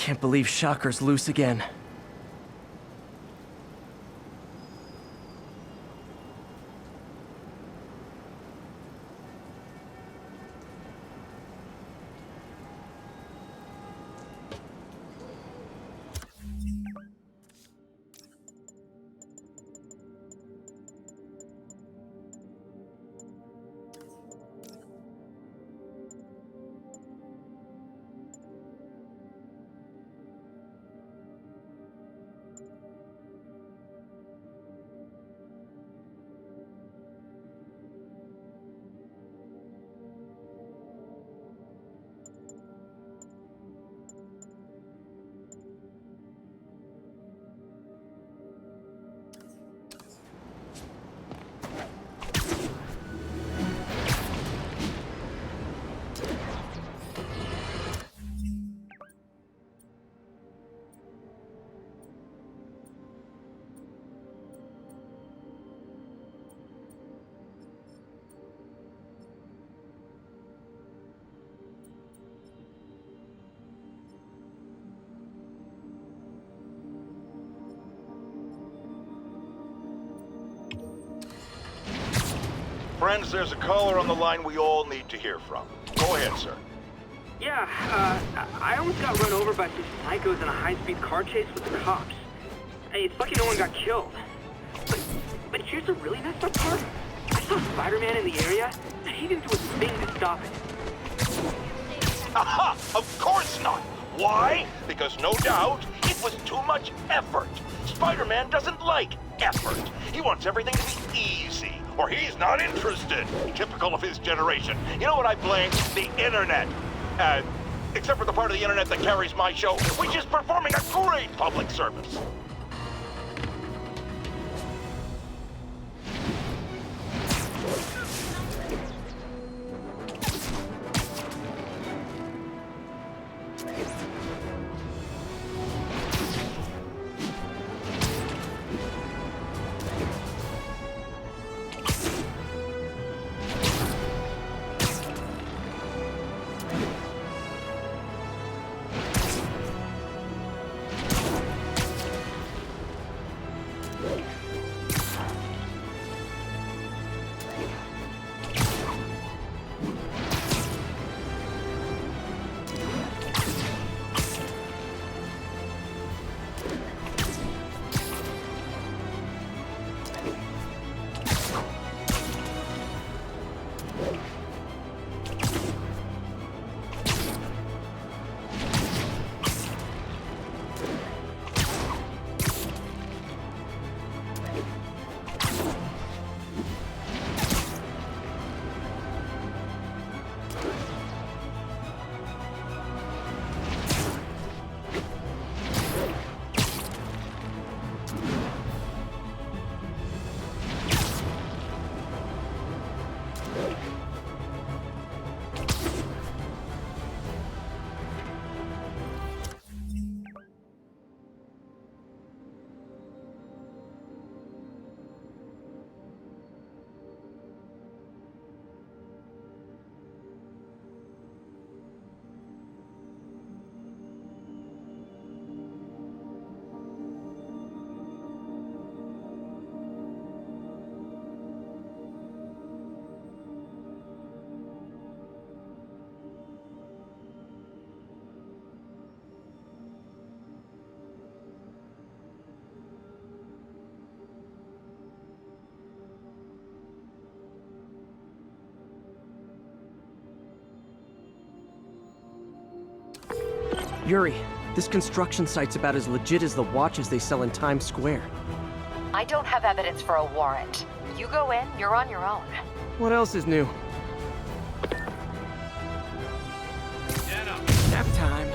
Can't believe Shocker's loose again. Friends, there's a caller on the line we all need to hear from. Go ahead, sir. Yeah, I almost got run over by some psychos in a high-speed car chase with the cops. Hey, it's lucky no one got killed. But here's the really messed up part. I saw Spider-Man in the area, and he didn't do a thing to stop it. Aha! Of course not! Why? Because no doubt, it was too much effort. Spider-Man doesn't like effort. He wants everything to be easy, or he's not interested. Typical of his generation. You know what I blame? The internet. Except for the part of the internet that carries my show, which is performing a great public service. Yuri, this construction site's about as legit as the watches they sell in Times Square. I don't have evidence for a warrant. You go in, you're on your own. What else is new? Nap time.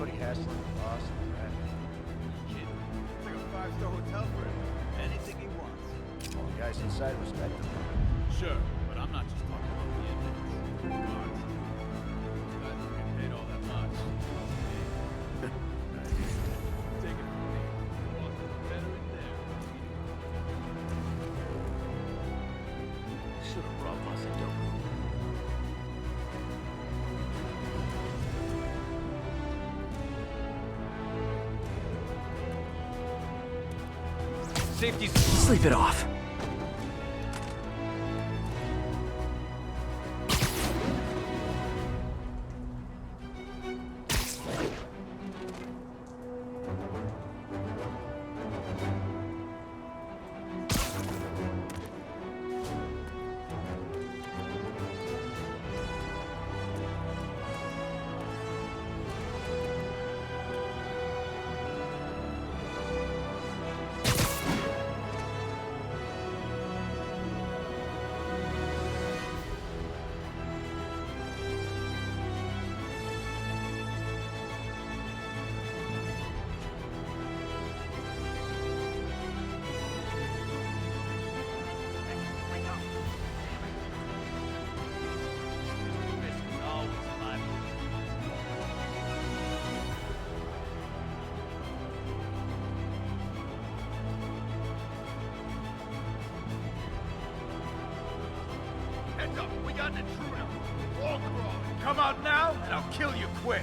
Anybody hassling the boss and the rat? Kid, it's like a five-star hotel for him. Anything he wants. All the guys inside respect him. Sure, but I'm not just talking about the evidence. Guards. Safety's... Sleep it off. Heads up, we got an intruder. Wall crawling. Come out now, and I'll kill you quick.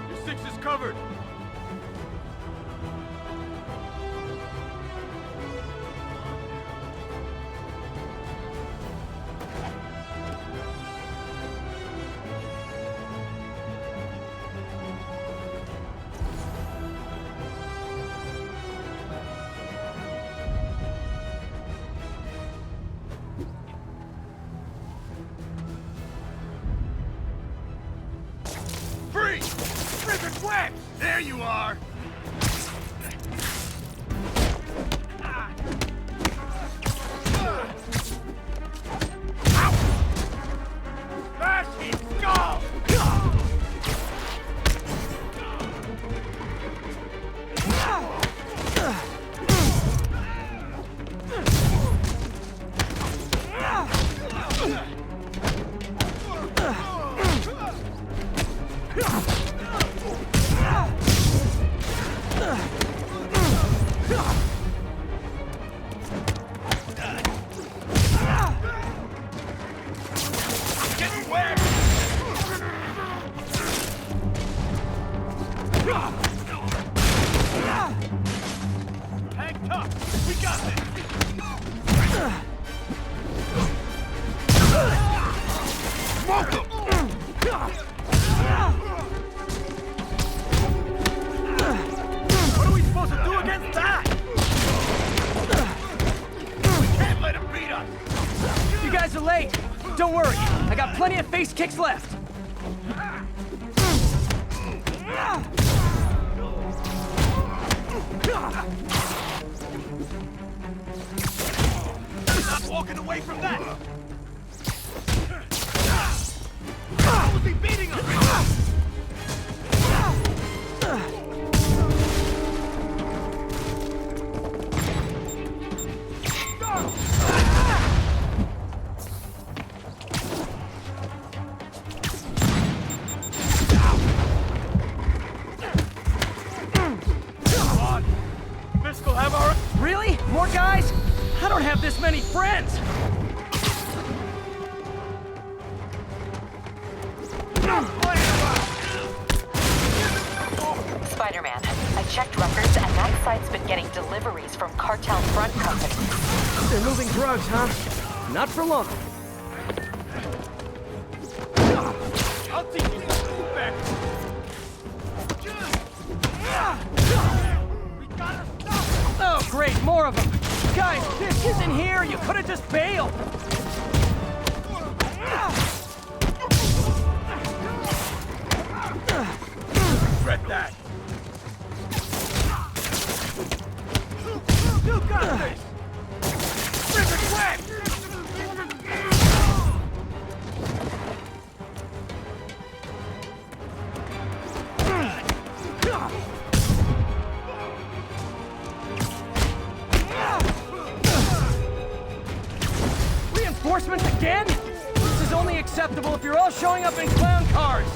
Your 6 is covered. Freeze! Ribbon web! There you are! Ow! Smash his skull! Getting wet! Hang tough! We got this! Smoke him! What are we supposed to do against that? We can't let him beat us! You guys are late. Don't worry. I got plenty of face kicks left. Not walking away from that! How was he beating us? Come on! Miskel have our... Really? More guys? I don't have this many friends. Spider-Man, I checked records and that site's been getting deliveries from cartel front companies. They're moving drugs, huh? Not for long. I'll teach you some move back! We gotta stop! Oh, great, more of them. Guys, this isn't here. You could have just bailed. Regret that! You got this! Ribbon web! you're all showing up in clown cars!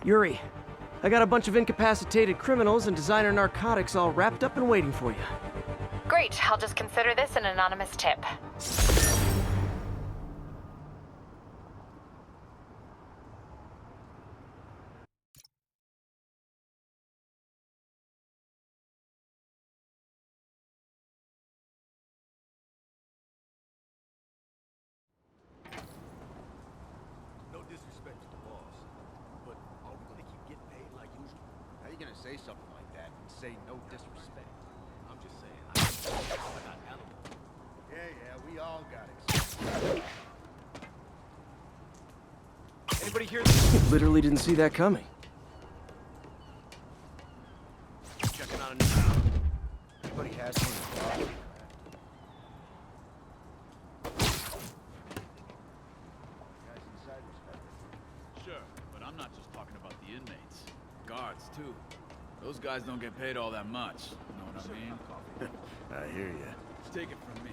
Yuri, I got a bunch of incapacitated criminals and designer narcotics all wrapped up and waiting for you. Great, I'll just consider this an anonymous tip. No disrespect to the boss, but are we gonna keep getting paid like usual? How you gonna say something like that and say no disrespect? I'm just saying, I'm not animal. Yeah, we all got it. Anybody here? Literally didn't see that coming. Checking on a new. Anybody has one? Guys inside respect. Sure, but I'm not just talking about the inmates. Guards, too. Those guys don't get paid all that much. You know what I mean? I hear ya. Take it from me.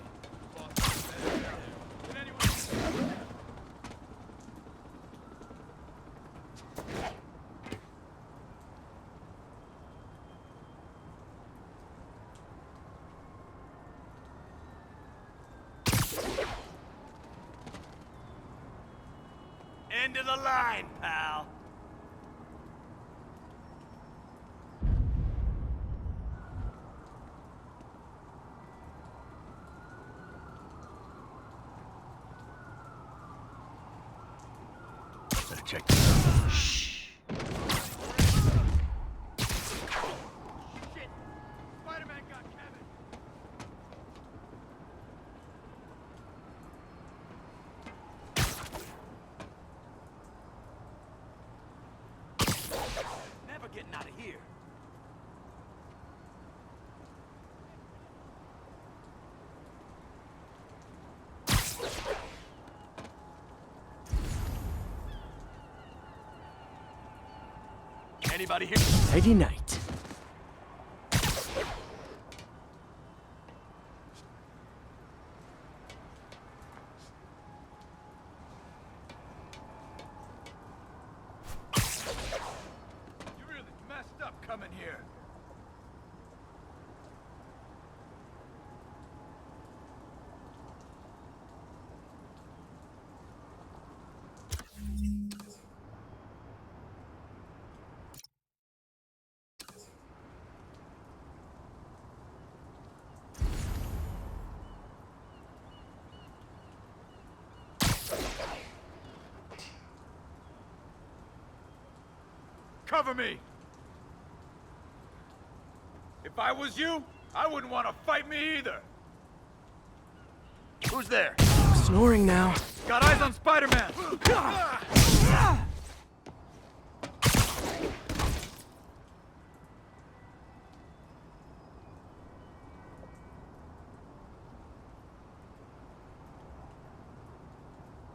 Can anyone... End of the line, pal. Better check this out. Shh. Shit! Spider-Man got Kevin! Never getting out of here. Anybody here? Nighty night. You really messed up coming here. Cover me! If I was you, I wouldn't want to fight me either! Who's there? Snoring now. Got eyes on Spider-Man!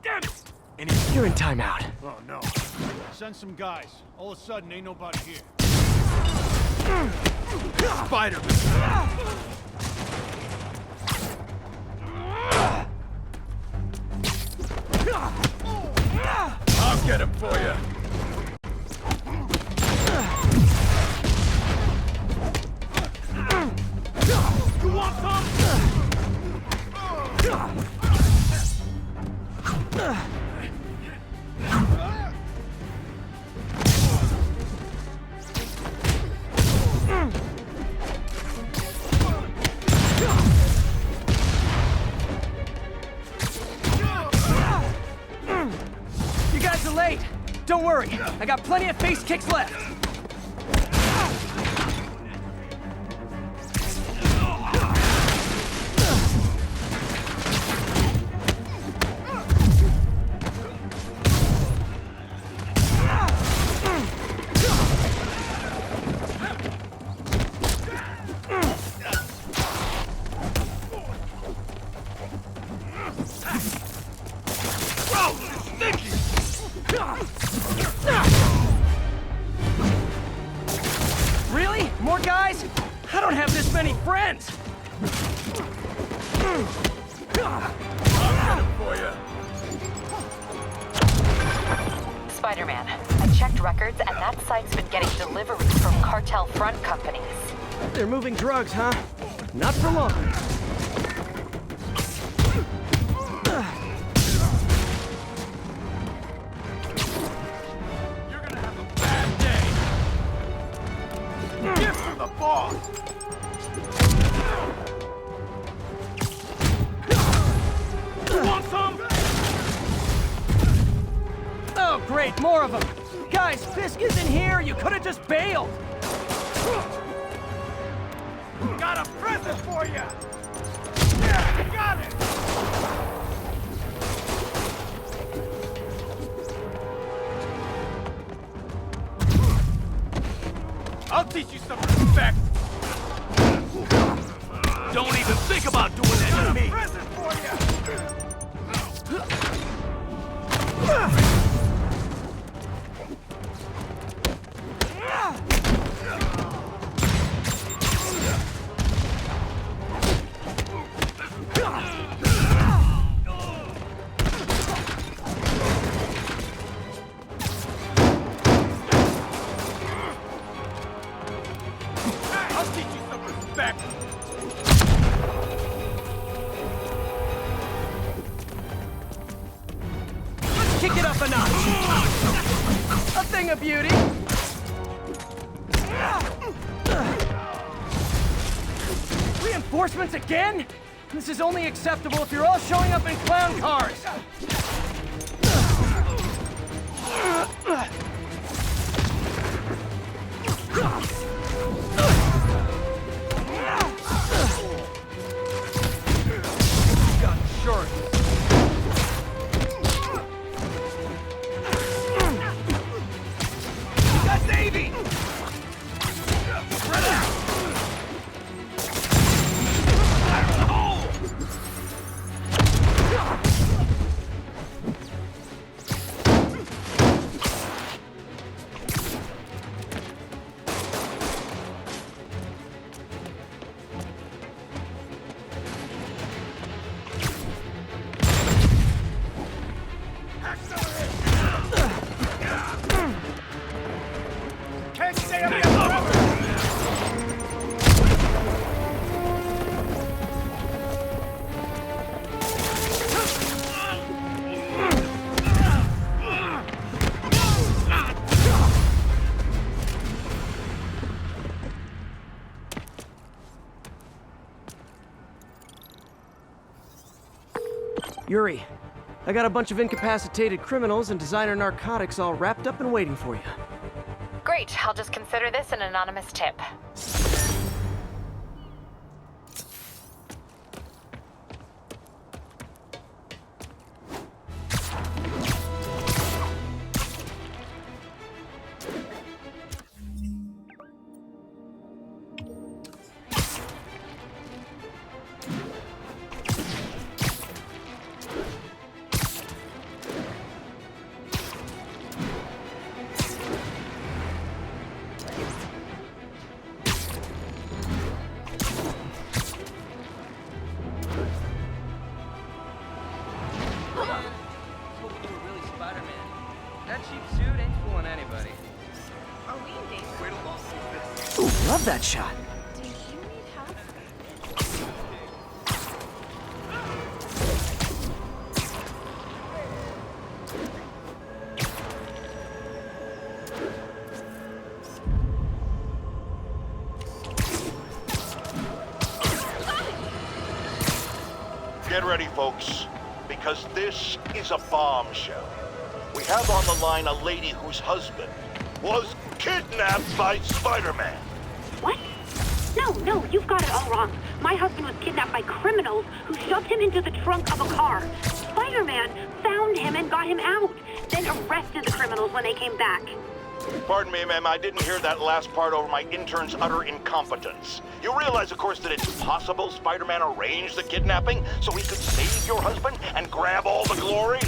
Damn it! You're in timeout. Oh no. Send some guys. All of a sudden, ain't nobody here. Spider-Man! get him for you. You want some? You guys are late. Don't worry, I got plenty of face kicks left. Really? More guys? I don't have this many friends! For you. Spider-Man, I checked records and that site's been getting deliveries from cartel front companies. They're moving drugs, huh? Not for long. You're gonna have a bad day. Gift from the boss. You want some? Oh, great, more of them. Guys, Fisk isn't here. You could have just bailed. Got a present for you! Yeah, got it! I'll teach you some respect. Don't even think about doing that to me. Present for you! I'll teach you some respect. Let's kick it up a notch. A thing of beauty. Reinforcements again? This is only acceptable if you're all showing up in clown cars. Got short. That's Navy. Spread out. Can't stay up here forever! Yuri, I got a bunch of incapacitated criminals and designer narcotics all wrapped up and waiting for you. Great, I'll just consider this an anonymous tip. love that shot. Do you need help? Get ready, folks, because this is a bombshell. We have on the line a lady whose husband was kidnapped by Spider-Man. What? No, you've got it all wrong. My husband was kidnapped by criminals who shoved him into the trunk of a car. Spider-Man found him and got him out, then arrested the criminals when they came back. Pardon me, ma'am, I didn't hear that last part over my intern's utter incompetence. You realize, of course, that it's possible Spider-Man arranged the kidnapping so he could save your husband and grab all the glory?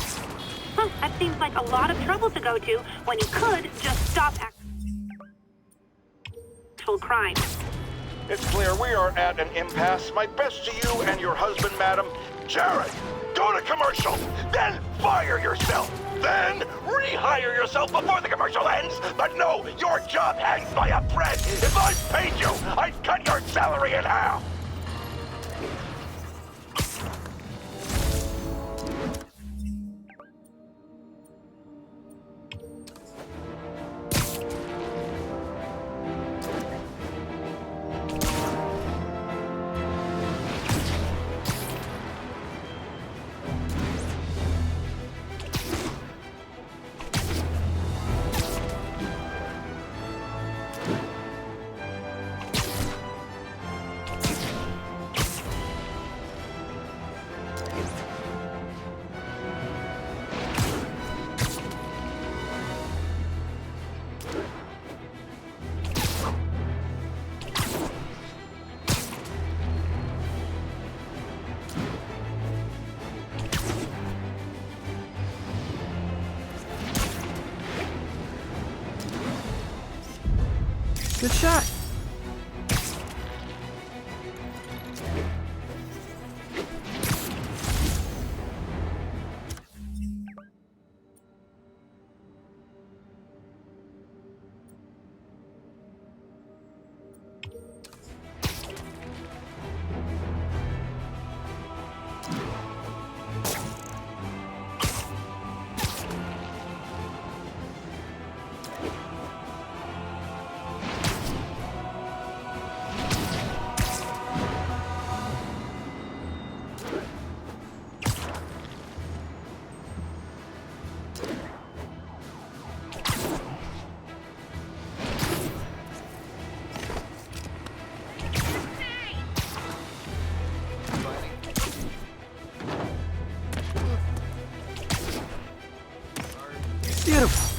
Huh, that seems like a lot of trouble to go to when you could just stop actual crime. It's clear we are at an impasse. My best to you and your husband, madam. Jared, go to commercial, then fire yourself, then rehire yourself before the commercial ends. But no, your job hangs by a thread. If I paid you, I'd cut your salary in half. Good shot. Beautiful.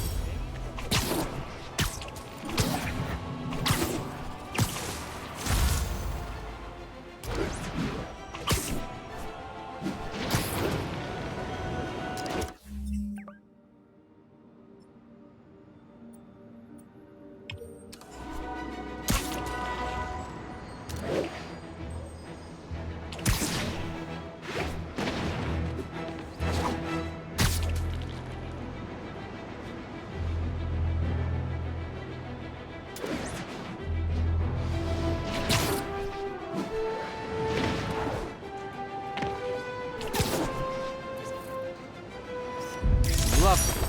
Lovely.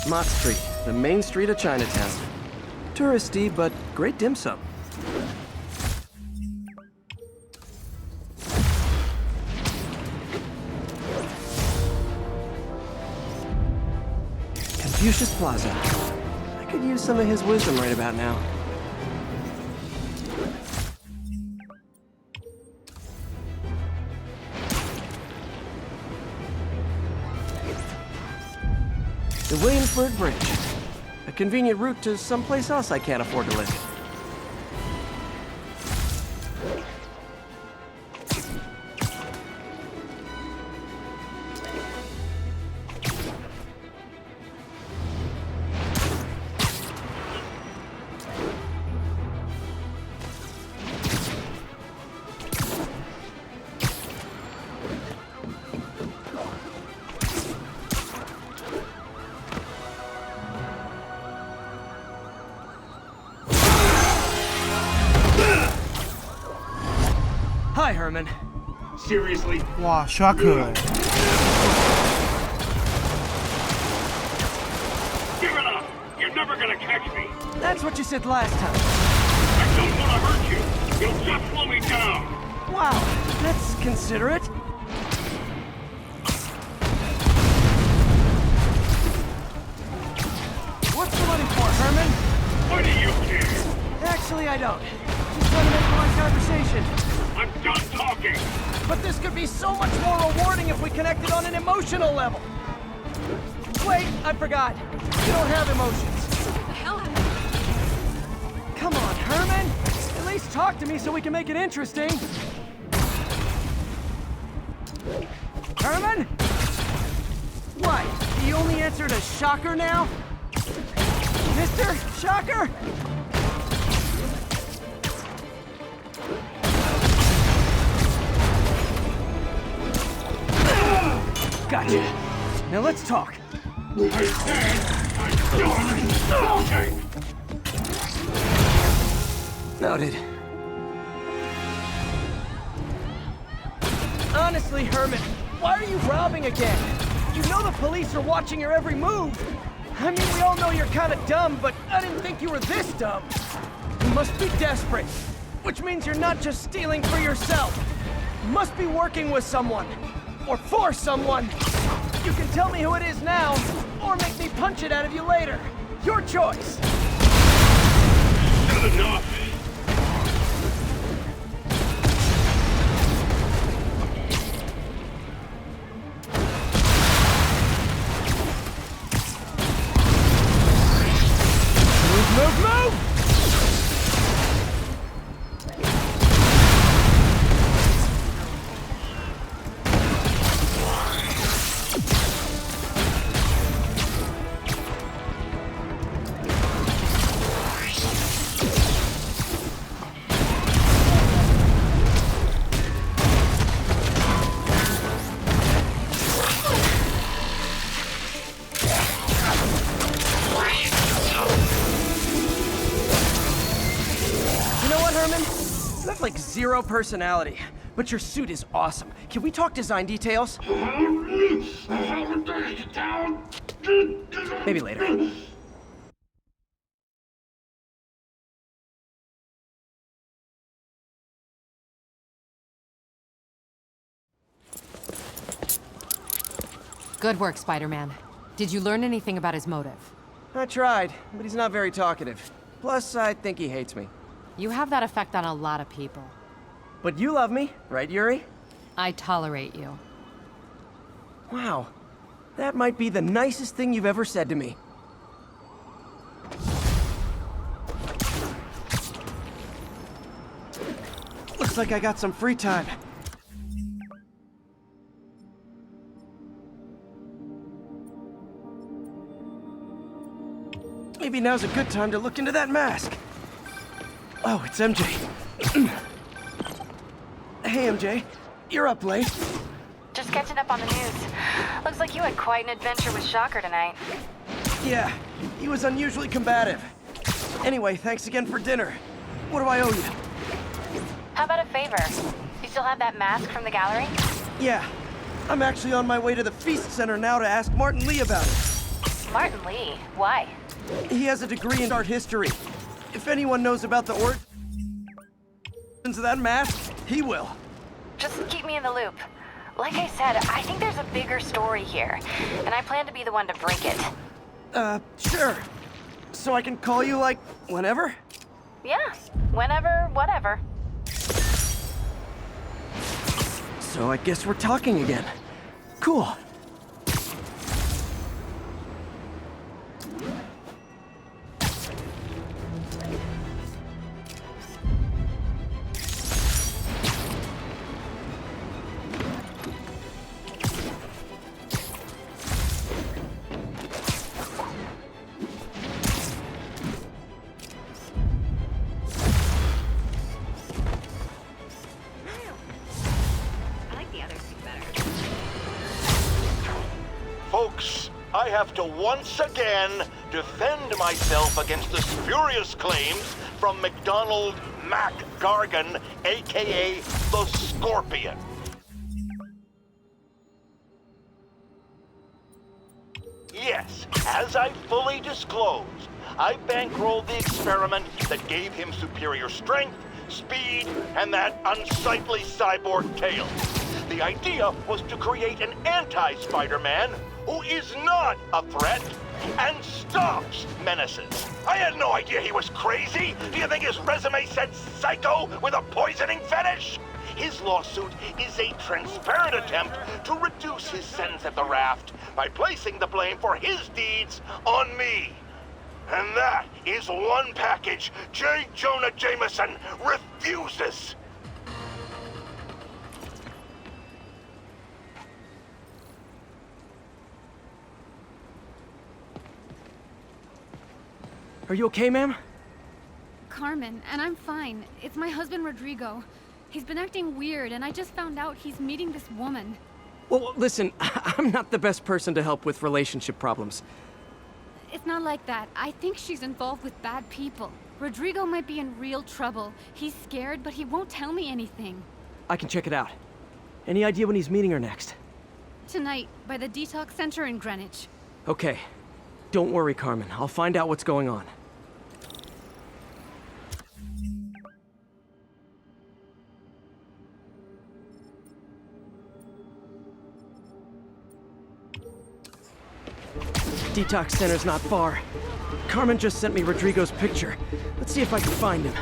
Mott Street, the main street of Chinatown. Touristy, but great dim sum. Confucius Plaza. I could use some of his wisdom right about now. The Williamsburg Bridge. A convenient route to someplace else I can't afford to live. Bye, Herman. Seriously? 哇，刷可哎， Give it up! You're never gonna catch me! That's what you said last time. I don't wanna hurt you! You'll just slow me down! Wow, that's considerate. What's the money for, Herman? Why do you care? Actually, I don't. Just trying to make polite conversation. I'm done talking! But this could be so much more rewarding if we connected on an emotional level. Wait, I forgot. You don't have emotions. What the hell happened? Come on, Herman. At least talk to me so we can make it interesting. Herman? What? You only answered a shocker now? Mr. Shocker? Gotcha. Now let's talk. I said I'm done talking! Noted. Honestly, Herman, why are you robbing again? You know the police are watching your every move. I mean, we all know you're kind of dumb, but I didn't think you were this dumb. You must be desperate, which means you're not just stealing for yourself. You must be working with someone, or for someone. You can tell me who it is now, or make me punch it out of you later. Your choice. Good enough! Move, move! You have like zero personality, but your suit is awesome. Can we talk design details? Maybe later. Good work, Spider-Man. Did you learn anything about his motive? I tried, but he's not very talkative. Plus, I think he hates me. You have that effect on a lot of people. But you love me, right, Yuri? I tolerate you. Wow. That might be the nicest thing you've ever said to me. Looks like I got some free time. Maybe now's a good time to look into that mask. Oh, it's MJ. Hey, MJ. You're up late. Just catching up on the news. Looks like you had quite an adventure with Shocker tonight. Yeah, he was unusually combative. Anyway, thanks again for dinner. What do I owe you? How about a favor? You still have that mask from the gallery? Yeah, I'm actually on my way to the Feast Center now to ask Martin Lee about it. Martin Lee? Why? He has a degree in art history. If anyone knows about the origins of that mask, he will. Just keep me in the loop. Like I said, I think there's a bigger story here, and I plan to be the one to break it. Sure. So I can call you, like, whenever? Yeah, whenever, whatever. So I guess we're talking again. Cool. I have to once again defend myself against the spurious claims from McDonald Mac Gargan, aka the Scorpion. Yes, as I fully disclosed, I bankrolled the experiment that gave him superior strength, speed, and that unsightly cyborg tail. The idea was to create an anti-Spider-Man who is not a threat and stops menaces. I had no idea he was crazy. Do you think his resume said psycho with a poisoning fetish? His lawsuit is a transparent attempt to reduce his sentence at the raft by placing the blame for his deeds on me. And that is one package J. Jonah Jameson refuses. Are you okay, ma'am? Carmen, and I'm fine. It's my husband, Rodrigo. He's been acting weird, and I just found out he's meeting this woman. Well, listen, I'm not the best person to help with relationship problems. It's not like that. I think she's involved with bad people. Rodrigo might be in real trouble. He's scared, but he won't tell me anything. I can check it out. Any idea when he's meeting her next? Tonight, by the detox center in Greenwich. Okay. Don't worry, Carmen. I'll find out what's going on. Detox center's not far. Carmen just sent me Rodrigo's picture. Let's see if I can find him.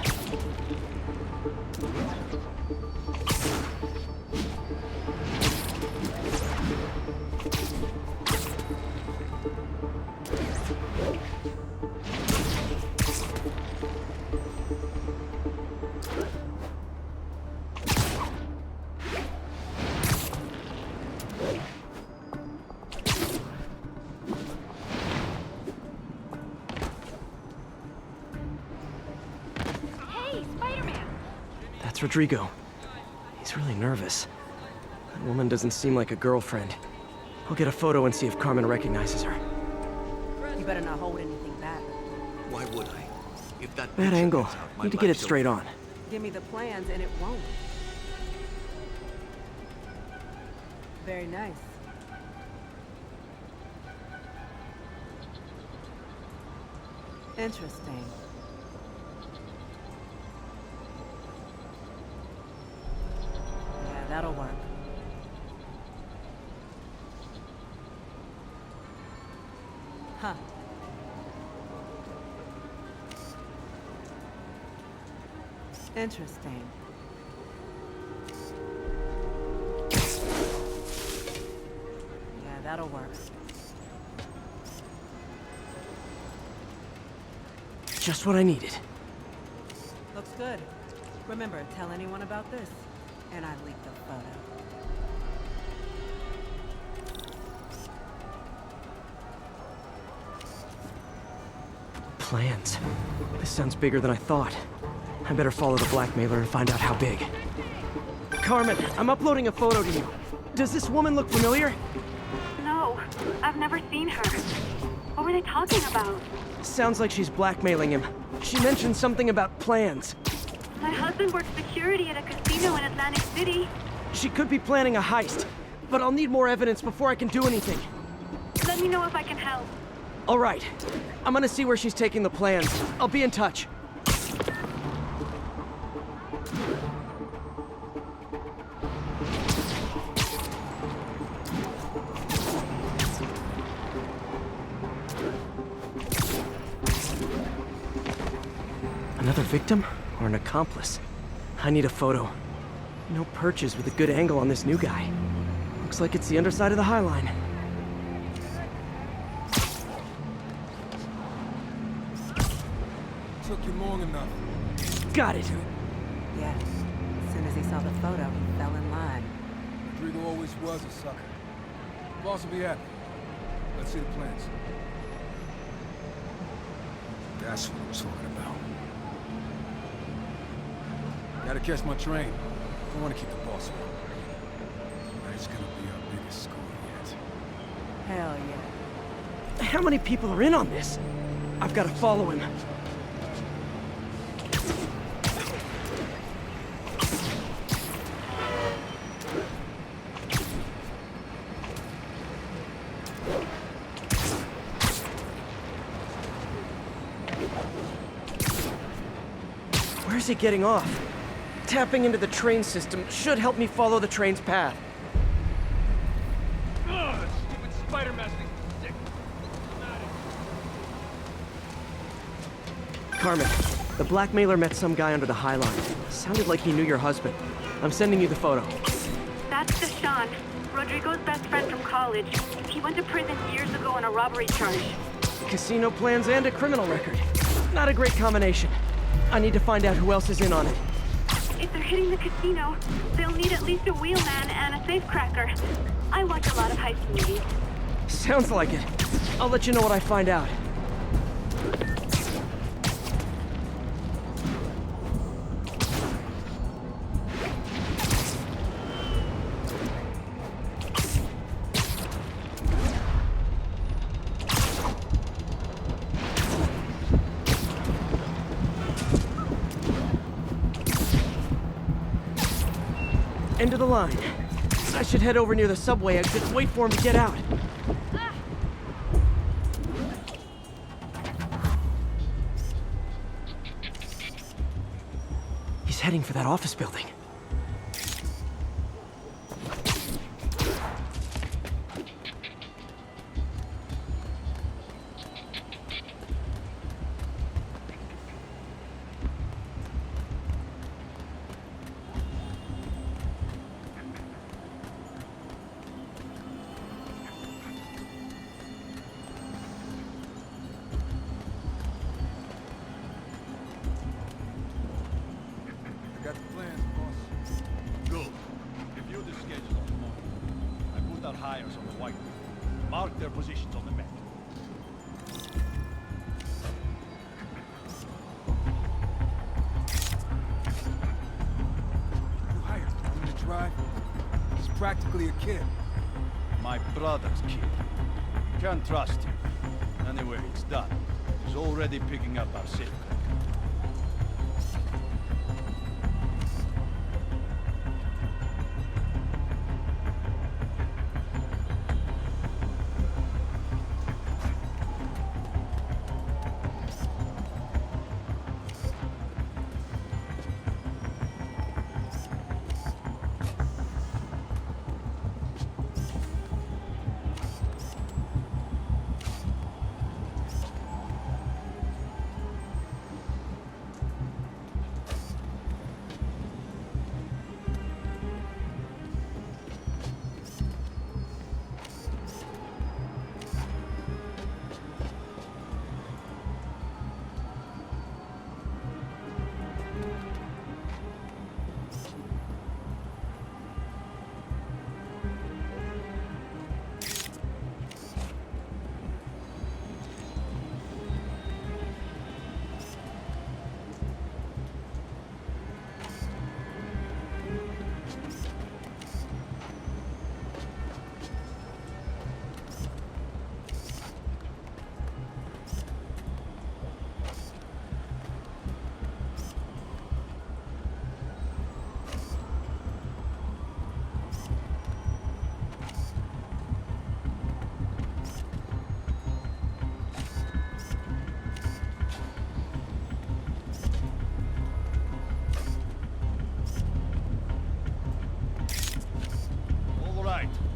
That's Rodrigo. He's really nervous. That woman doesn't seem like a girlfriend. I'll get a photo and see if Carmen recognizes her. You better not hold anything back. Why would I? If that Bad picture angle. gets out, my Need to get it life's straight over. on. Give me the plans and it won't. Very nice. Interesting. Yeah, that'll work. Huh. Interesting. Yeah, that'll work. Just what I needed. Looks good. Remember, tell anyone about this, and I leaked the photo. Plans. This sounds bigger than I thought. I better follow the blackmailer and find out how big. Carmen, I'm uploading a photo to you. Does this woman look familiar? No, I've never seen her. What were they talking about? Sounds like she's blackmailing him. She mentioned something about plans. My husband works security at a casino in Atlantic City. She could be planning a heist, but I'll need more evidence before I can do anything. Let me know if I can help. All right. I'm gonna see where she's taking the plans. I'll be in touch. Another victim or an accomplice? I need a photo. No perches with a good angle on this new guy. Looks like it's the underside of the High Line. Took you long enough. Got it. Yeah. As soon as he saw the photo, he fell in line. Rodrigo always was a sucker. Boss will be happy. Let's see the plans. That's what I'm talking about. Gotta catch my train. Don't want to keep the boss around. Tonight's gonna be our biggest score yet. Hell yeah. How many people are in on this? I've got to follow him. Where's he getting off? Tapping into the train system should help me follow the train's path. Ugh, stupid Spider-Man thing is sick. Carmen, the blackmailer met some guy under the High Line. Sounded like he knew your husband. I'm sending you the photo. That's Deshaun, Rodrigo's best friend from college. He went to prison years ago on a robbery charge. Casino plans and a criminal record. Not a great combination. I need to find out who else is in on it. If they're hitting the casino, they'll need at least a wheelman and a safecracker. I watch a lot of heist movies. Sounds like it. I'll let you know what I find out. End of the line. I should head over near the subway exit and wait for him to get out. He's heading for that office building. Got the plans, boss. Good. Review the schedule on the morning. I put out hires on the whiteboard. Mark their positions on the map. You hired him to drive? He's practically a kid. My brother's kid. You can't trust him. Anyway, it's done. He's already picking up our sick.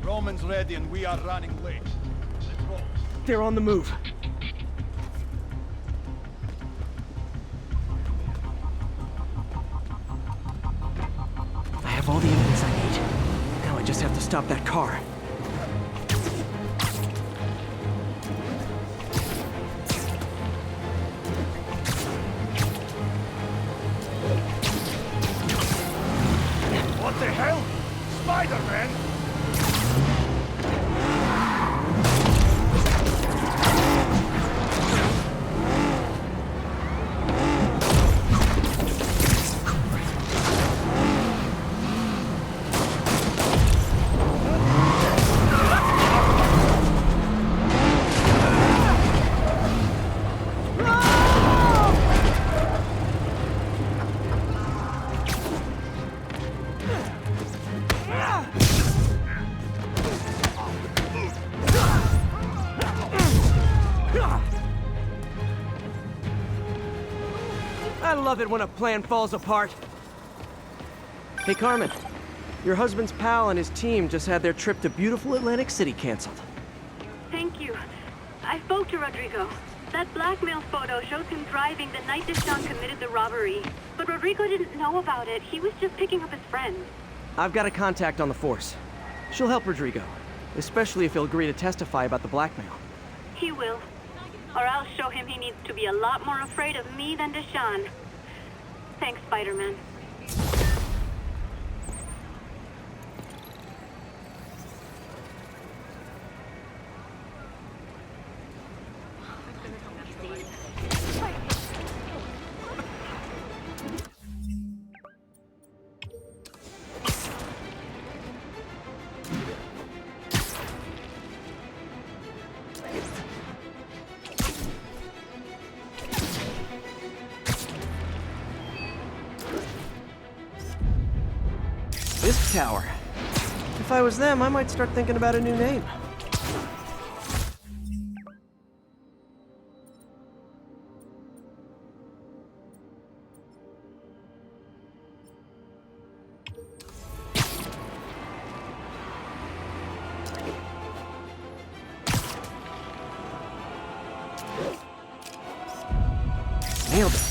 Roman's ready and we are running late. Let's roll. They're on the move. I have all the evidence I need. Now I just have to stop that car. What the hell? Spider-Man? I love it when a plan falls apart. Hey, Carmen. Your husband's pal and his team just had their trip to beautiful Atlantic City canceled. Thank you. I spoke to Rodrigo. That blackmail photo shows him driving the night Deshaun committed the robbery. But Rodrigo didn't know about it. He was just picking up his friend. I've got a contact on the force. She'll help Rodrigo, especially if he'll agree to testify about the blackmail. He will. Or I'll show him he needs to be a lot more afraid of me than Deshaun. Thanks, Spider-Man. This tower. If I was them, I might start thinking about a new name. Nailed it.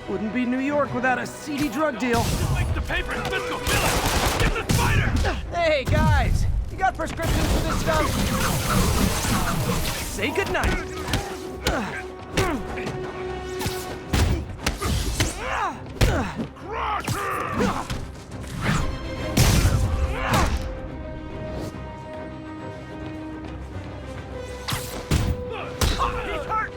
Wouldn't be New York without a seedy drug deal. Make the paper, let's go kill him! Get the spider! Hey, guys! You got prescriptions for this stuff? Say goodnight! He's hurt!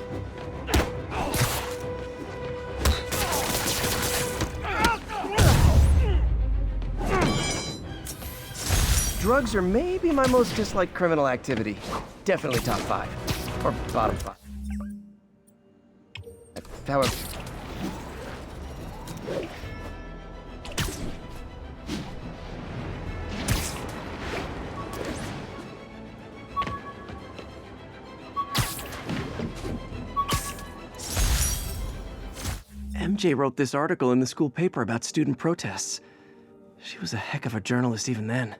Drugs are maybe my most disliked criminal activity. Definitely top 5. Or bottom 5. However... MJ wrote this article in the school paper about student protests. She was a heck of a journalist even then.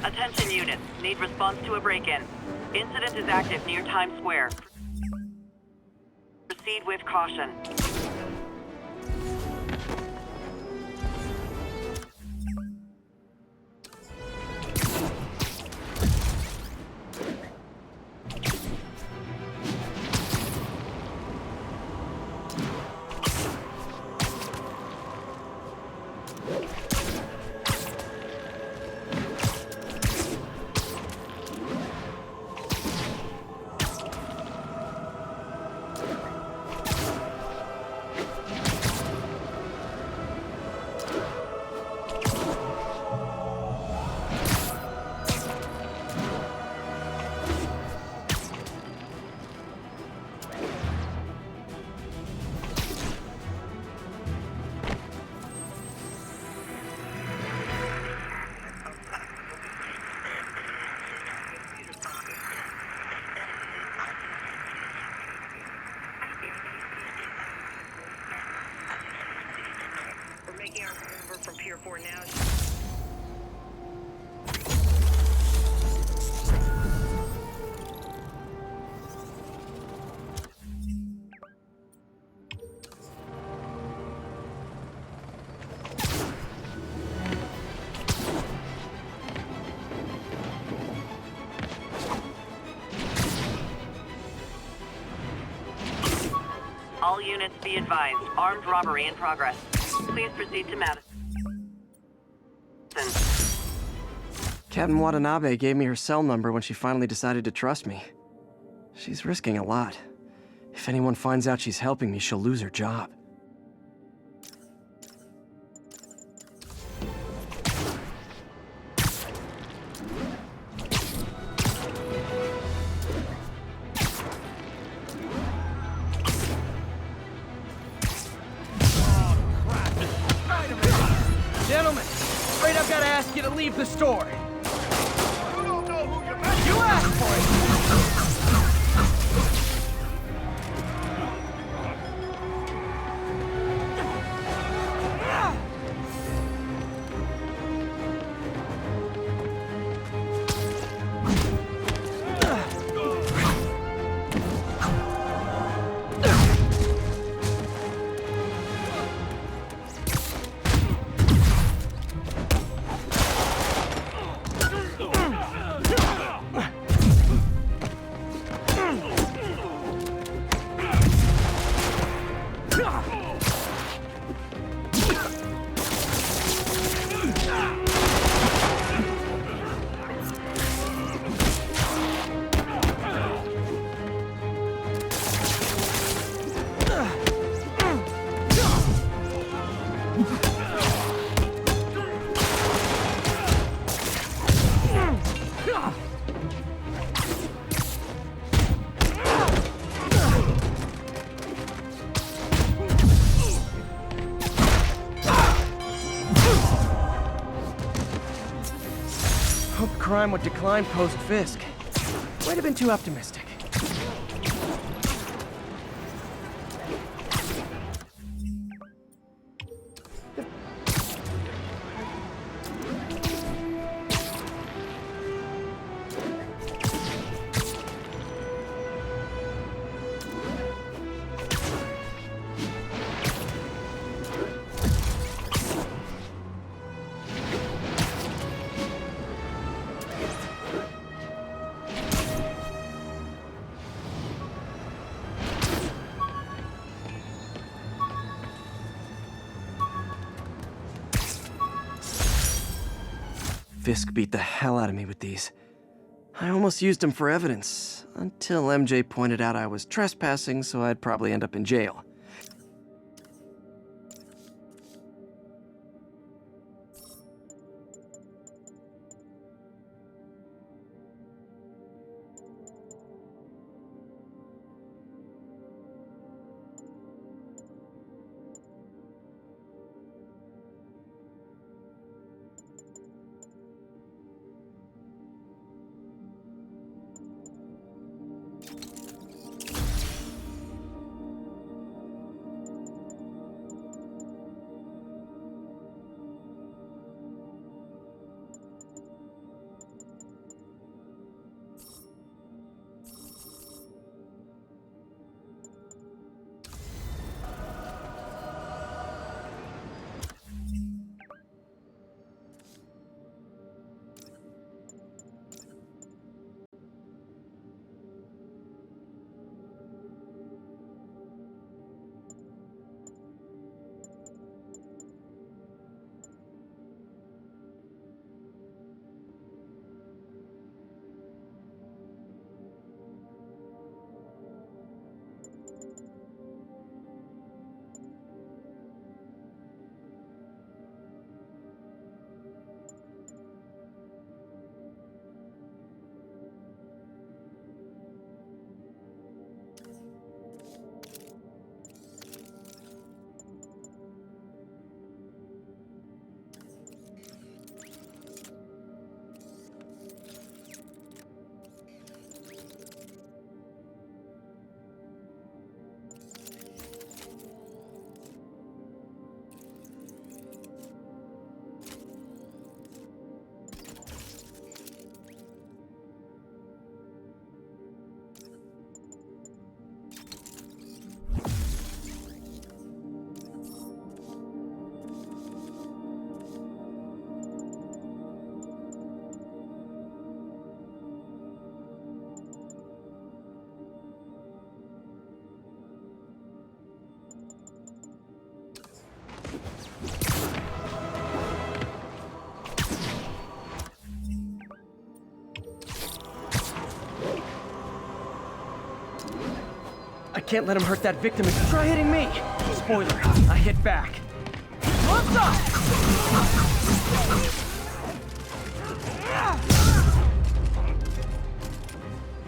Attention units, need response to a break-in. Incident is active near Times Square. Proceed with caution. or 4 now. All units be advised. Armed robbery in progress. Please proceed to Madison. Captain Watanabe gave me her cell number when she finally decided to trust me. She's risking a lot. If anyone finds out she's helping me, she'll lose her job. Gentlemen, afraid I've got to ask you to leave the store. You asked for it! Hoped crime would decline post-Fisk. Might have been too optimistic. Fisk beat the hell out of me with these. I almost used them for evidence, until MJ pointed out I was trespassing, so I'd probably end up in jail. can't let him hurt that victim. Try hitting me. Spoiler, I hit back. What's up?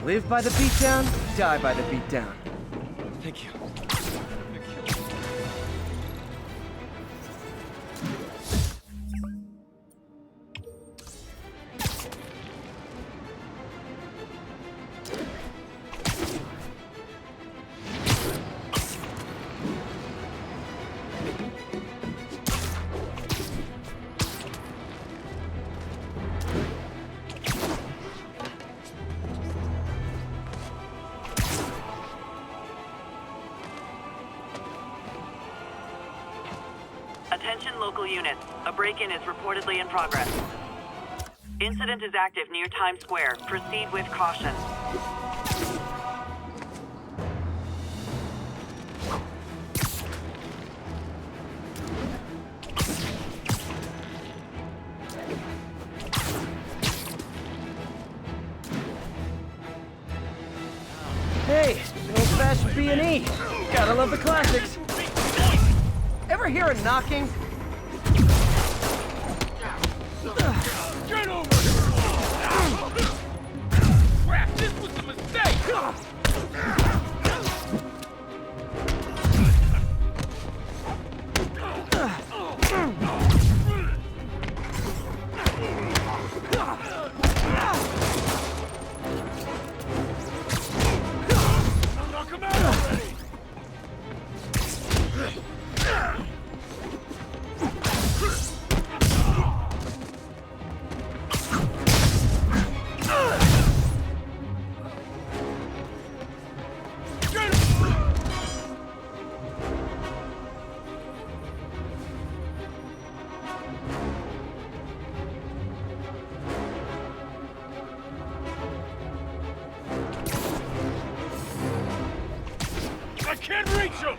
Live by the beatdown, die by the beatdown. Thank you. Attention local units. A break-in is reportedly in progress. Incident is active near Times Square. Proceed with caution. Hey, an old-fashioned B&E. Gotta love the classics. Ever hear a knocking? Get over here! Crap, this was a mistake! Knock him out already! I can't reach him!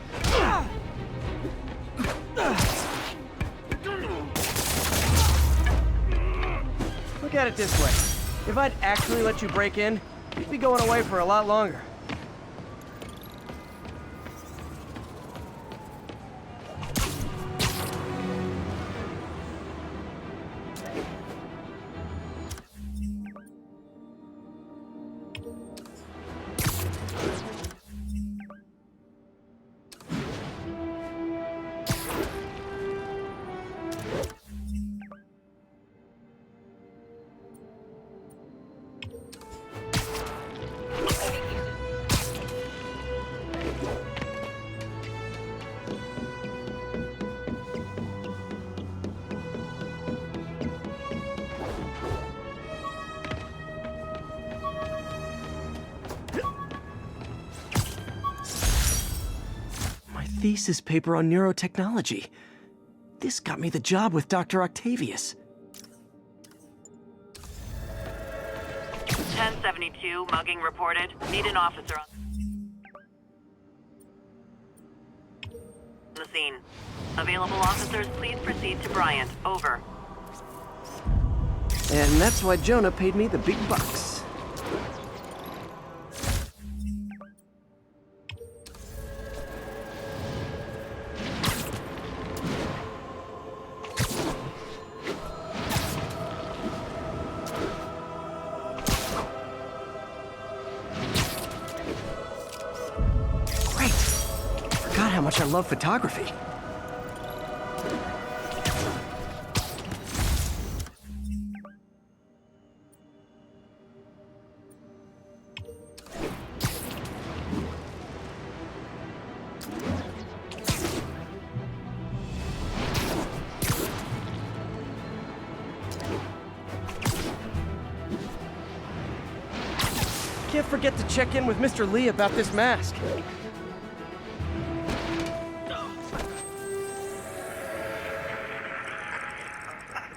Look at it this way. If I'd actually let you break in, you'd be going away for a lot longer. Thesis paper on neurotechnology. This got me the job with Dr. Octavius. 1072, mugging reported. Need an officer on the scene. Available officers, please proceed to Bryant. Over. And that's why Jonah paid me the big bucks. How much I love photography. Can't forget to check in with Mr. Lee about this mask.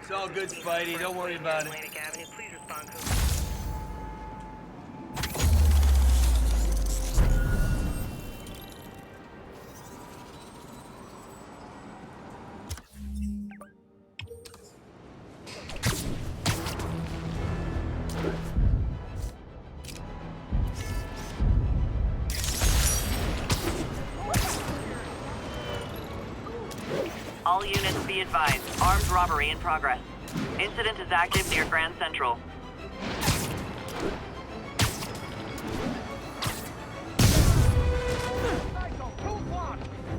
It's all good, Spidey. Don't worry about it. Be advised, armed robbery in progress. Incident is active near Grand Central.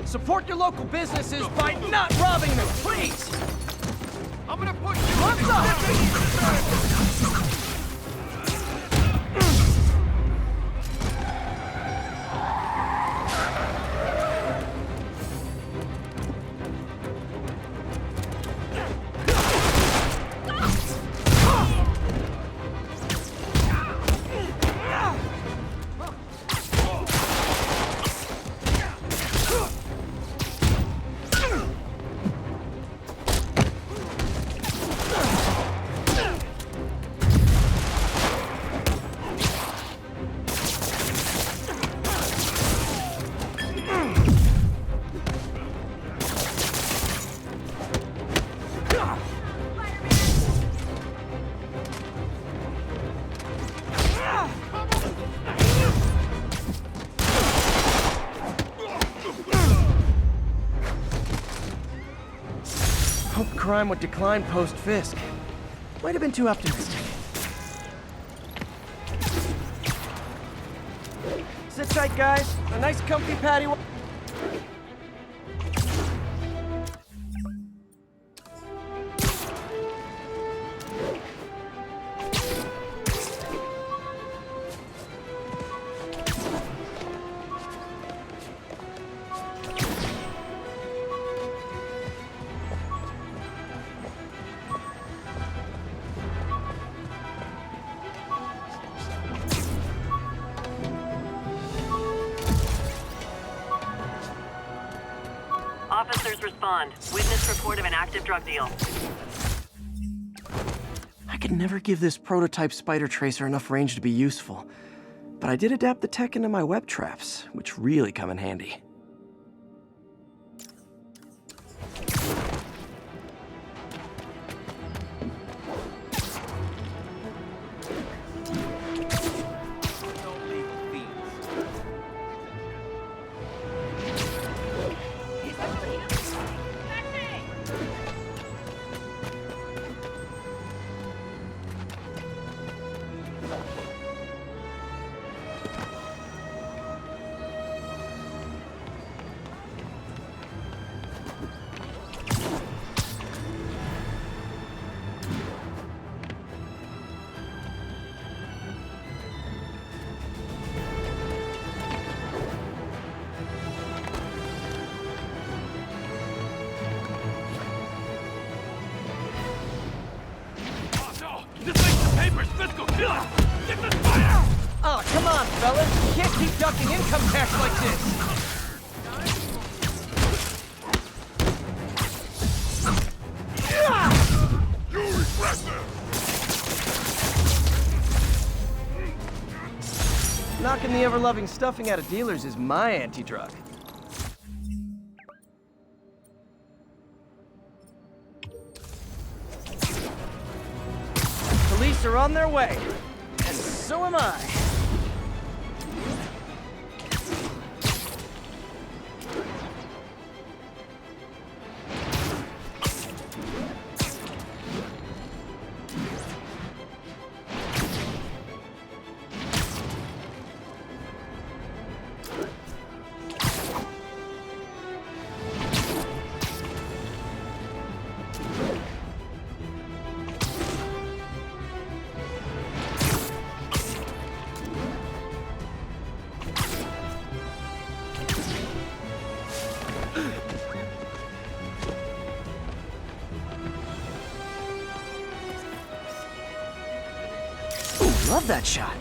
Support your local businesses by not robbing them, please! I'm gonna put you on the Hope crime would decline post-Fisk. Might have been too optimistic. Sit tight, guys. A nice comfy patty. Officers respond. Witness report of an active drug deal. I could never give this prototype spider tracer enough range to be useful, but I did adapt the tech into my web traps, which really come in handy. Oh, come on, fellas. You can't keep ducking income tax like this. You regret this! Knocking the ever-loving stuffing out of dealers is my anti-drug. Police are on their way. And so am I. Love that shot.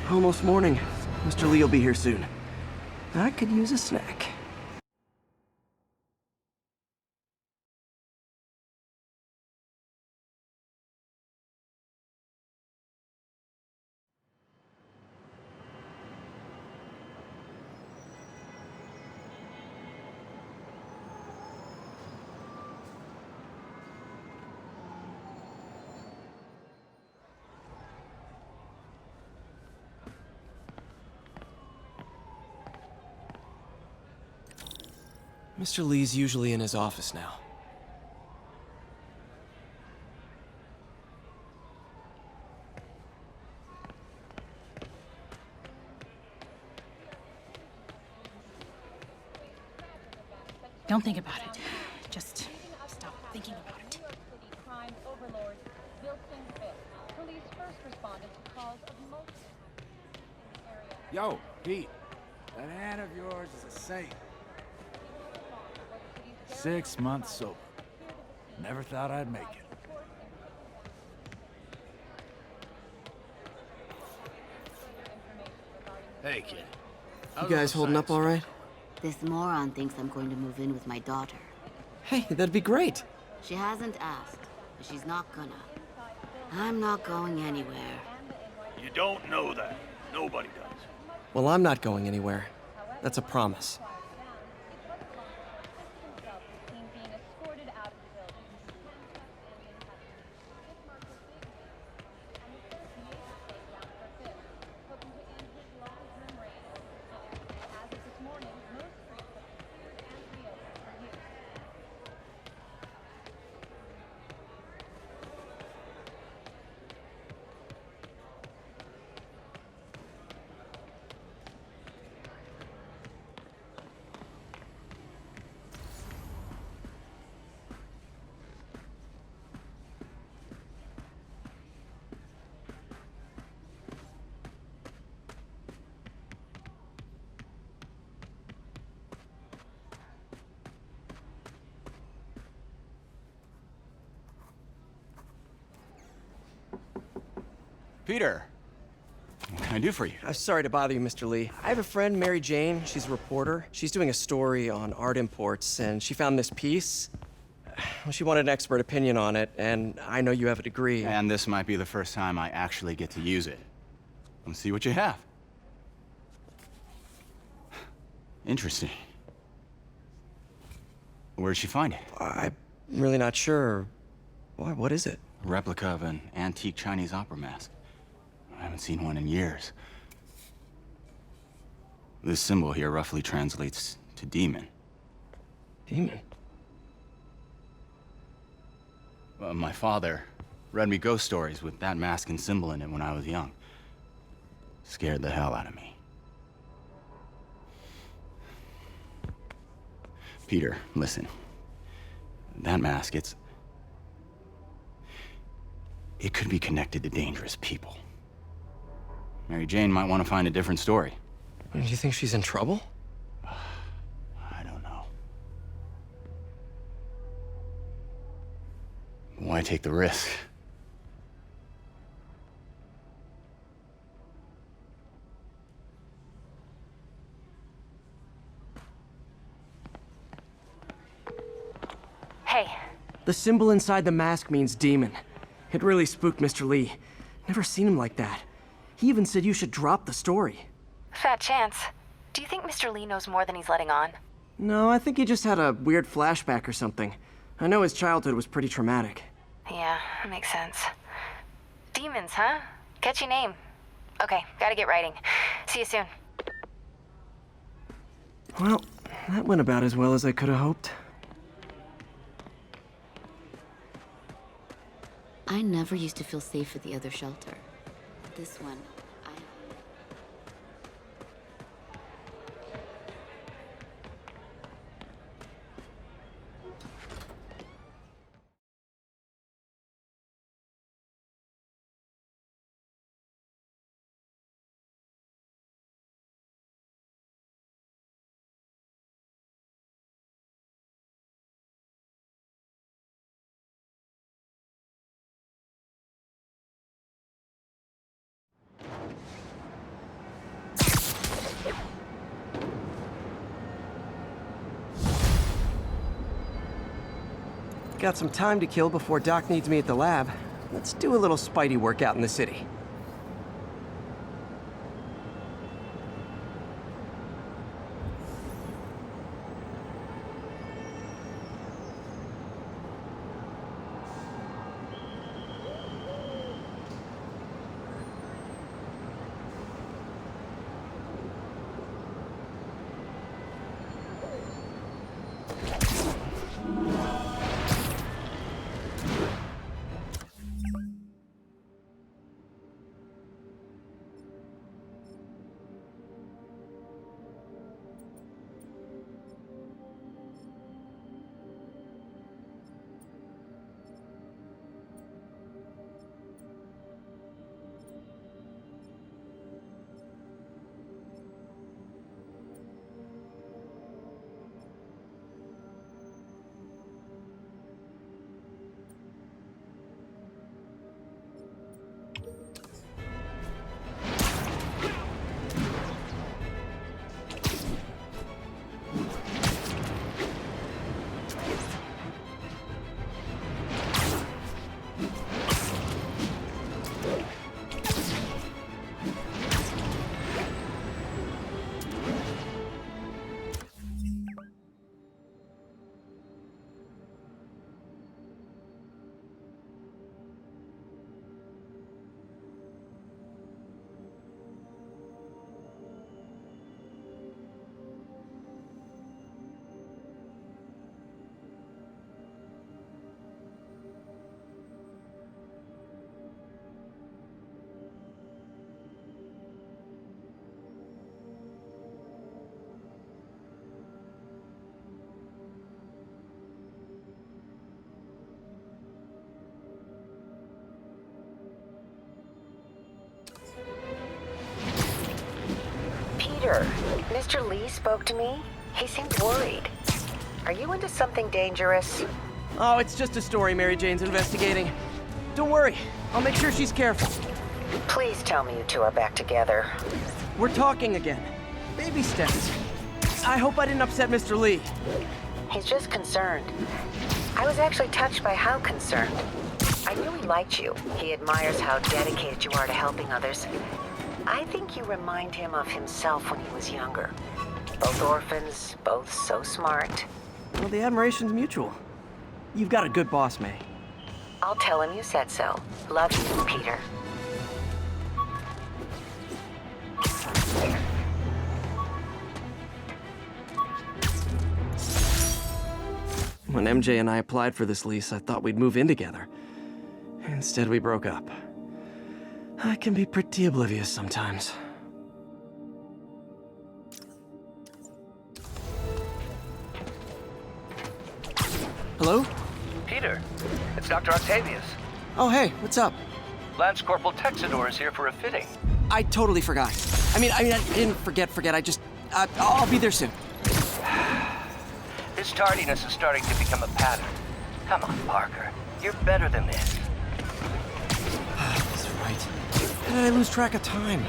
Almost morning. Mr. Lee will be here soon. I could use a snack. Mr. Lee's usually in his office now. Don't think about it. Just stop thinking about it. Crime overlord Wilson Fisk. Police first responded to calls of motion in the area. Yo, Pete. That hand of yours is a saint. 6 months sober. Never thought I'd make it. Hey, kid. You guys holding up all right? This moron thinks I'm going to move in with my daughter. Hey, that'd be great. She hasn't asked, but she's not gonna. I'm not going anywhere. You don't know that. Nobody does. Well, I'm not going anywhere. That's a promise. Peter, what can I do for you? I'm sorry to bother you, Mr. Lee. I have a friend, Mary Jane. She's a reporter. She's doing a story on art imports, and she found this piece. Well, she wanted an expert opinion on it, and I know you have a degree. And this might be the first time I actually get to use it. Let's see what you have. Interesting. Where'd she find it? I'm really not sure. Why, what is it? A replica of an antique Chinese opera mask. I haven't seen one in years. This symbol here roughly translates to demon. Demon? My father read me ghost stories with that mask and symbol in it when I was young. Scared the hell out of me. Peter, listen. That mask, it could be connected to dangerous people. Mary Jane might want to find a different story. Do you think she's in trouble? I don't know. Why take the risk? Hey. The symbol inside the mask means demon. It really spooked Mr. Lee. Never seen him like that. He even said you should drop the story. Fat chance. Do you think Mr. Lee knows more than he's letting on? No, I think he just had a weird flashback or something. I know his childhood was pretty traumatic. Yeah, that makes sense. Demons, huh? Catchy name. Okay, gotta get writing. See you soon. Well, that went about as well as I could have hoped. I never used to feel safe at the other shelter. This one, Got some time to kill before Doc needs me at the lab. Let's do a little Spidey workout in the city. Peter, Mr. Lee spoke to me. He seemed worried. Are you into something dangerous? Oh, it's just a story Mary Jane's investigating. Don't worry, I'll make sure she's careful. Please tell me you two are back together. We're talking again. Baby steps. I hope I didn't upset Mr. Lee. He's just concerned. I was actually touched by how concerned. I knew he liked you. He admires how dedicated you are to helping others. I think you remind him of himself when he was younger. Both orphans, both so smart. Well, the admiration's mutual. You've got a good boss, May. I'll tell him you said so. Love you, Peter. When MJ and I applied for this lease, I thought we'd move in together. Instead, we broke up. I can be pretty oblivious sometimes. Hello? Peter, it's Dr. Octavius. Oh, hey, what's up? Lance Corporal Texador is here for a fitting. I totally forgot. I mean, I didn't forget. I just, I'll be there soon. This tardiness is starting to become a pattern. Come on, Parker. You're better than this. That's right. How did I lose track of time?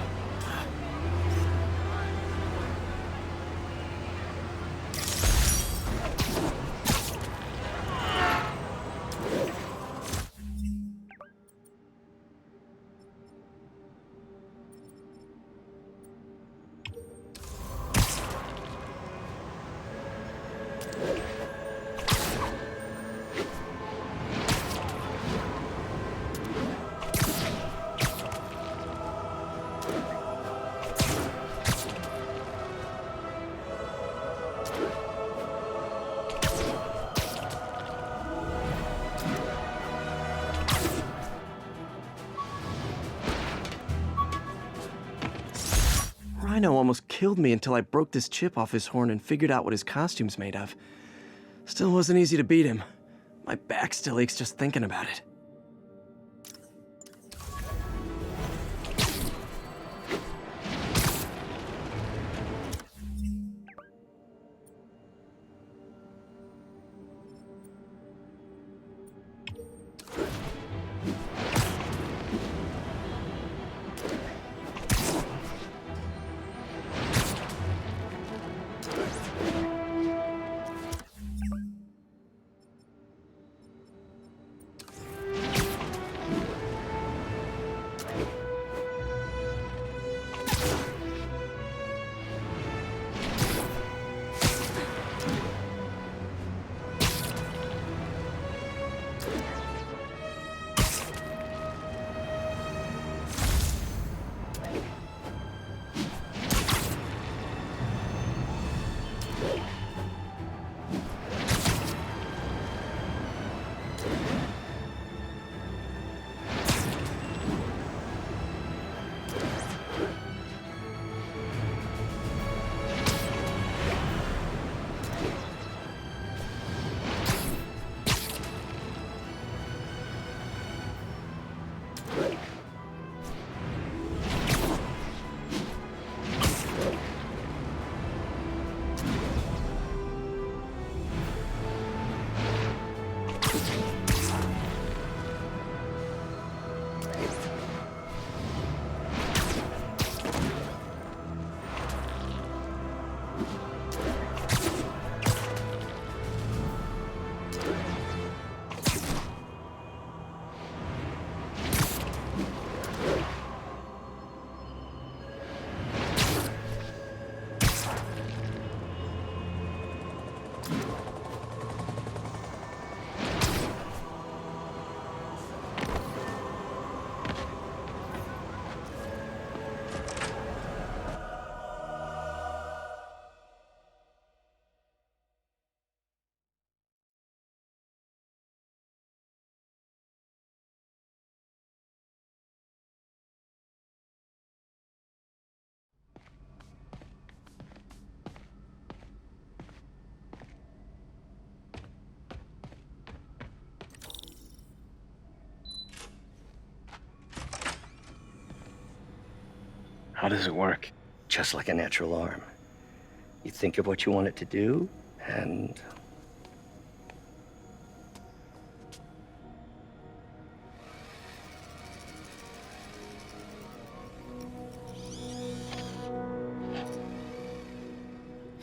Rhino almost killed me until I broke this chip off his horn and figured out what his costume's made of. Still wasn't easy to beat him. My back still aches just thinking about it. How does it work? Just like a natural arm. You think of what you want it to do, and...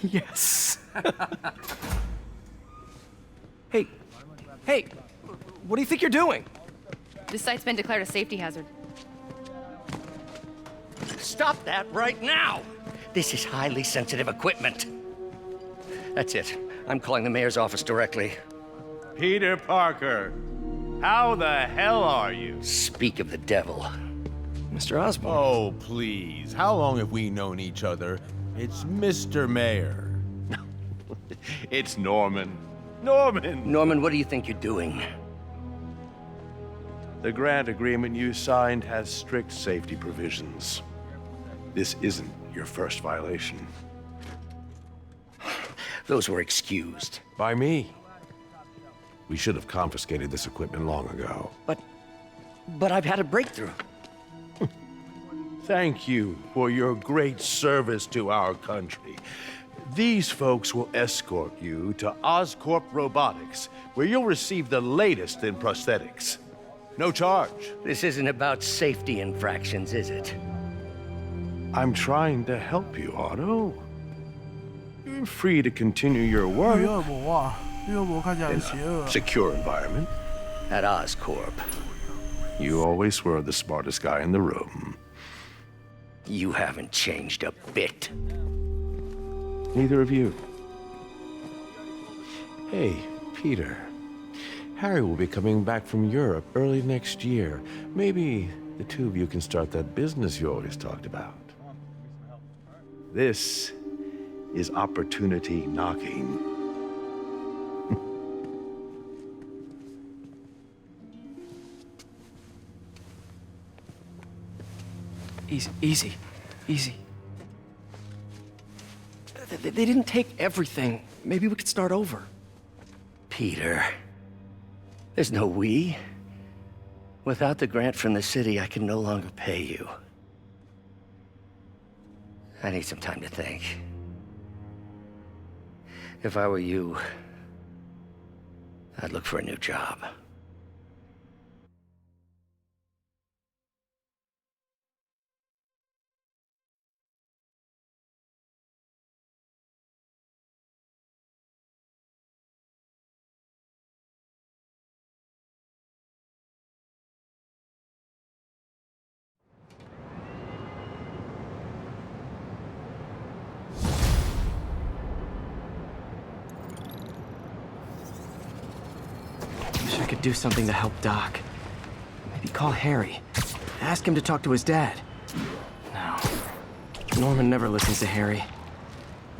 Yes. Hey, what do you think you're doing? This site's been declared a safety hazard. Stop that right now! This is highly sensitive equipment. That's it. I'm calling the mayor's office directly. Peter Parker, how the hell are you? Speak of the devil. Mr. Osborn. Oh, please. How long have we known each other? It's Mr. Mayor. It's Norman. Norman, what do you think you're doing? The grant agreement you signed has strict safety provisions. This isn't your first violation. Those were excused. By me. We should have confiscated this equipment long ago. But I've had a breakthrough. Thank you for your great service to our country. These folks will escort you to Oscorp Robotics, where you'll receive the latest in prosthetics. No charge. This isn't about safety infractions, is it? I'm trying to help you, Otto. You're free to continue your work in a secure environment. At Oscorp. You always were the smartest guy in the room. You haven't changed a bit. Neither of you. Hey, Peter. Harry will be coming back from Europe early next year. Maybe the two of you can start that business you always talked about. This is opportunity knocking. Easy. They didn't take everything. Maybe we could start over. Peter, there's no we. Without the grant from the city, I can no longer pay you. I need some time to think. If I were you, I'd look for a new job. I could do something to help Doc. Maybe call Harry. Ask him to talk to his dad. No. Norman never listens to Harry.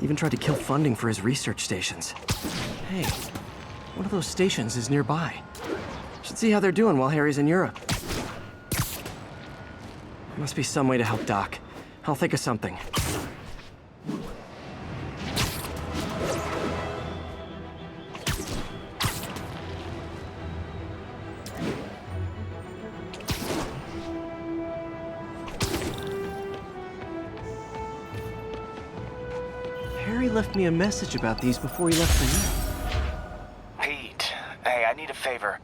Even tried to kill funding for his research stations. Hey, one of those stations is nearby. Should see how they're doing while Harry's in Europe. There must be some way to help Doc. I'll think of something. Harry left me a message about these before he left for you. Pete, hey, I need a favor.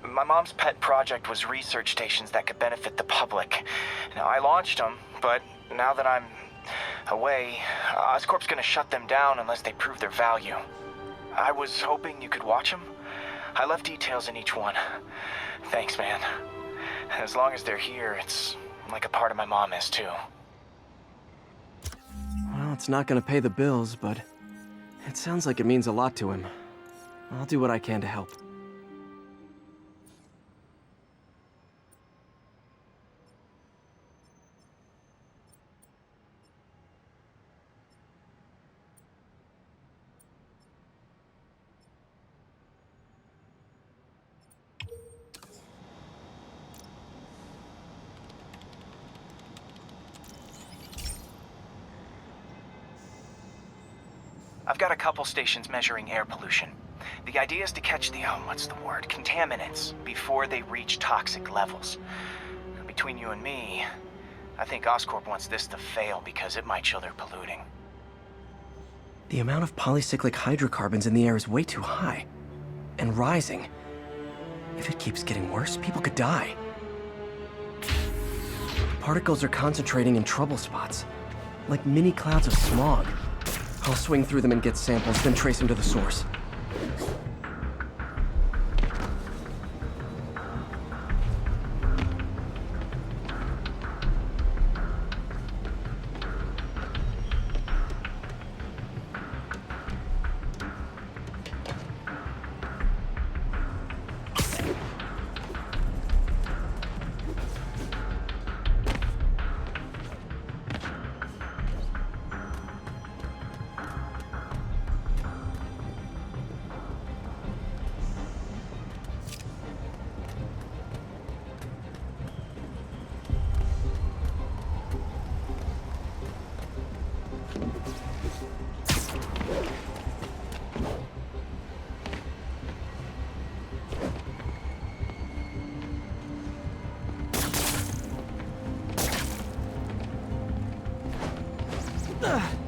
My mom's pet project was research stations that could benefit the public. Now, I launched them, but now that I'm away, Oscorp's gonna shut them down unless they prove their value. I was hoping you could watch them. I left details in each one. Thanks, man. As long as they're here, it's like a part of my mom is, too. Well, it's not gonna pay the bills, but it sounds like it means a lot to him. I'll do what I can to help. I've got a couple stations measuring air pollution. The idea is to catch the, contaminants before they reach toxic levels. Between you and me, I think Oscorp wants this to fail because it might show they're polluting. The amount of polycyclic hydrocarbons in the air is way too high. And rising. If it keeps getting worse, people could die. Particles are concentrating in trouble spots, like mini clouds of smog. I'll swing through them and get samples, then trace them to the source. Ugh.